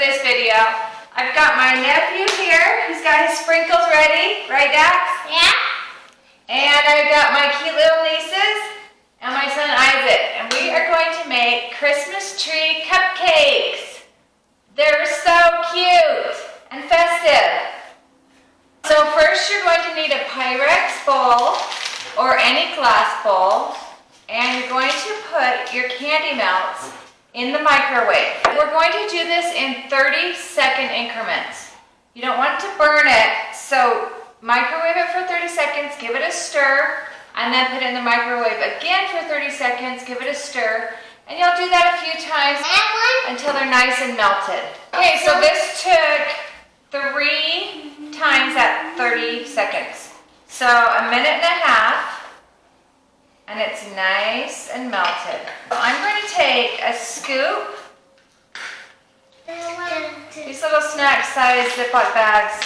this video. I've got my nephew here. He's got his sprinkles ready. Right, Dax? Yeah. And I've got my cute little nieces and my son Isaac. And we are going to make Christmas tree cupcakes. They're so cute and festive. So first you're going to need a Pyrex bowl or any glass bowl. And you're going to put your candy melts in the microwave. We're going to do this in 30-second increments. You don't want to burn it, so microwave it for 30 seconds, give it a stir, and then put it in the microwave again for 30 seconds, give it a stir, and you'll do that a few times until they're nice and melted. Okay, so this took 3 times at 30 seconds. So a minute and a half. And it's nice and melted. So I'm going to take a scoop. These little snack size Ziploc bags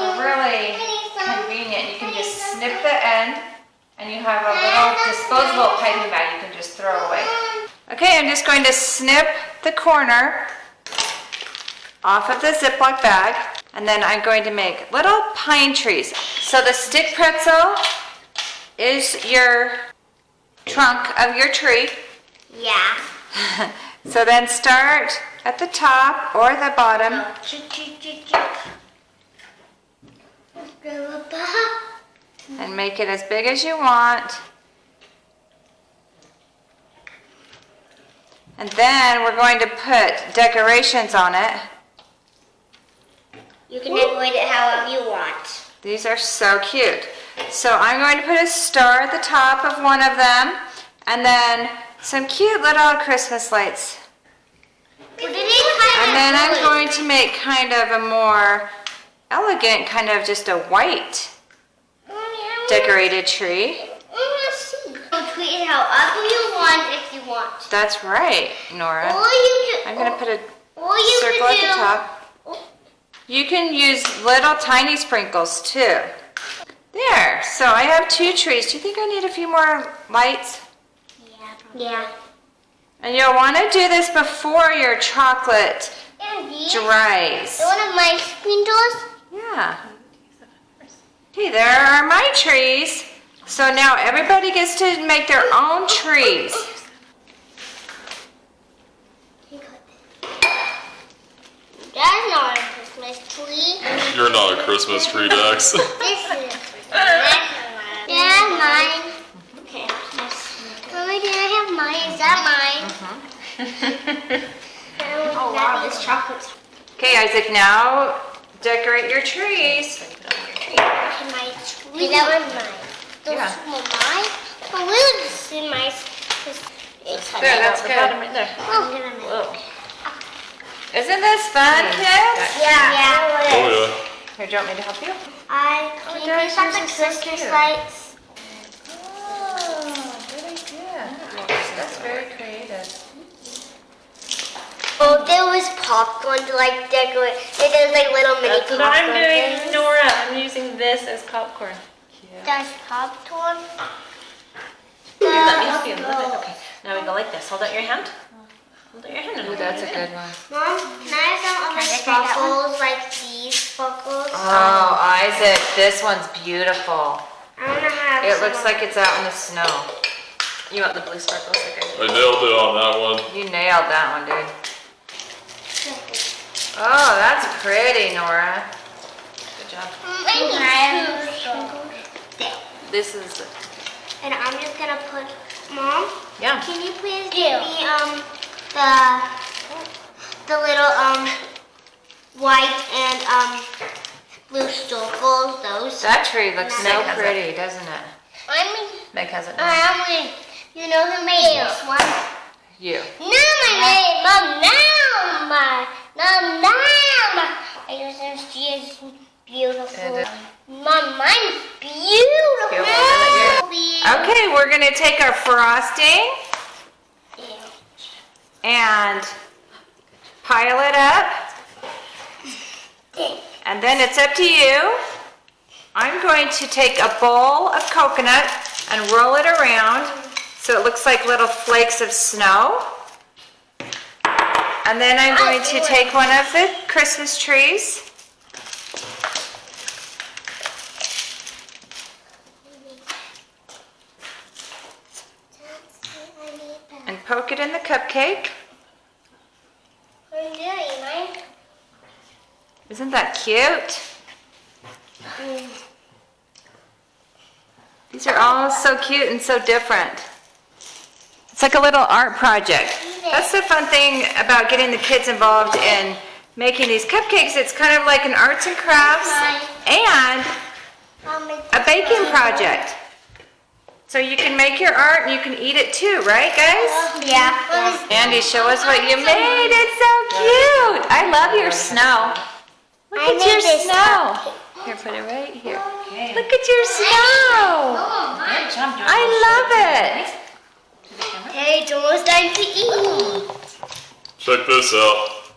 are really convenient. You can just snip the end and you have a little disposable piping bag you can just throw away. Okay, I'm just going to snip the corner off of the Ziploc bag, and then I'm going to make little pine trees. So the stick pretzel is your trunk of your tree. Yeah. So then start at the top or the bottom. And make it as big as you want. And then we're going to put decorations on it. You can decorate it however you want. These are so cute. So I'm going to put a star at the top of one of them, and then some cute little Christmas lights. And then I'm going to make kind of a more elegant, kind of just a white decorated tree. Tweet it however you want if you want. That's right, Nora. I'm going to put a circle at the top. You can use little tiny sprinkles too. There, so I have 2 trees. Do you think I need a few more lights? Yeah. And you'll want to do this before your chocolate dries. One of my sprinkles? Yeah. Okay, there are my trees. So now everybody gets to make their own trees. That's not a Christmas tree. You're not a Christmas tree, Dax. This is. Yeah, mine. Okay. Mommy, did I have mine? Is that mine? Oh wow, this chocolate's. Okay, Isaac, now decorate your trees. My tree. That was mine. Those were mine. Oh, we'll just see my. There, that's good. Right there. Oh. Isn't this fun, kids? Yeah. Oh yeah. Here, do you want me to help you? Can you put some Christmas lights? Oh, really good. That's very creative. Oh, there was popcorn to like decorate. There's like little mini That's popcorn. what I'm doing, things. Nora. I'm using this as popcorn. That's popcorn. Here, let me help you. Okay. Now we go like this. Hold out your hand. Hold out your hand. Ooh, that's a good one. Mom, can I have some of my sparkles, like these sparkles? Oh, Isaac, this one's beautiful. I want to have It some looks of- like it's out in the snow. You want the blue sparkles? Okay. I nailed it on that one. You nailed that one, dude. Oh, that's pretty, Nora. Good job. This is the... And I'm just gonna put, Mom, Yeah. can you please give me the little white and blue circles, those. That tree looks so Meg has pretty, doesn't it? Meg has it. You know who made this one? You. She is beautiful. It is. Mom, mine's beautiful. Okay, we're going to take our frosting and pile it up. And then it's up to you. I'm going to take a bowl of coconut and roll it around so it looks like little flakes of snow. And then I'm going to take one of the Christmas trees. And poke it in the cupcake. What are you doing, Mike? Isn't that cute? These are all so cute and so different. It's like a little art project. That's the fun thing about getting the kids involved in making these cupcakes. It's kind of like an arts and crafts and a baking project. So you can make your art and you can eat it too, right guys? Yeah. Andy, show us what you made. It's so cute. I love your snow. Look I at made your this snow. Here, put it right here. Look at your snow. Good job, George. I love it. Hey, it's almost time to eat. Check this out.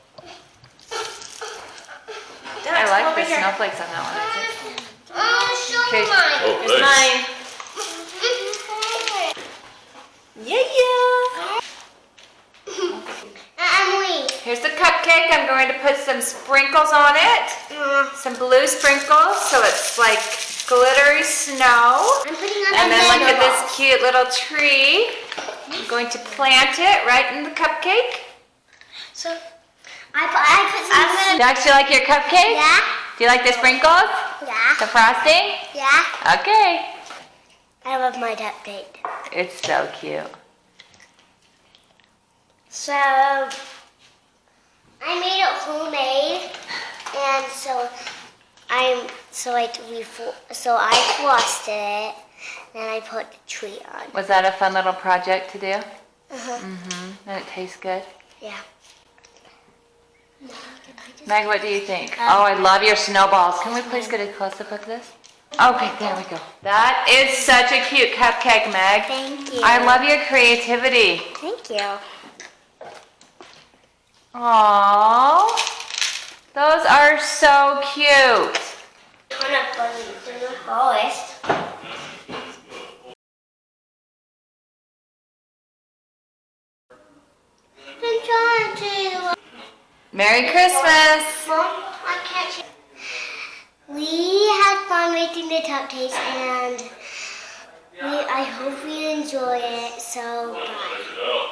I like the snowflakes on that one. Oh, show Okay. mine. Oh, Here's thanks. mine. Yeah. Emily. Here's the cupcake. I'm going to put some sprinkles on it. Some blue sprinkles so it's like glittery snow. I'm putting on And the then look at snowballs. this cute little tree. I'm going to plant it right in the cupcake. So, I put some. Dax, do you like your cupcake? Yeah. Do you like the sprinkles? Yeah. The frosting? Yeah. Okay. I love my cupcake. It's so cute. So, I made it homemade, and I frosted it, and I put the tree on. Was that a fun little project to do? Uh-huh. And it tastes good? Yeah. Meg, what do you think? Oh, I love your snowballs. Can we please get a close-up of this? Okay, there we go. That is such a cute cupcake, Meg. Thank you. I love your creativity. Thank you. Aww. Those are so cute. Kind of fuzzy to the forest. I'm trying to. Merry Christmas. Mom, I can't. We had fun making the cupcakes, and I hope you enjoy it. So, bye.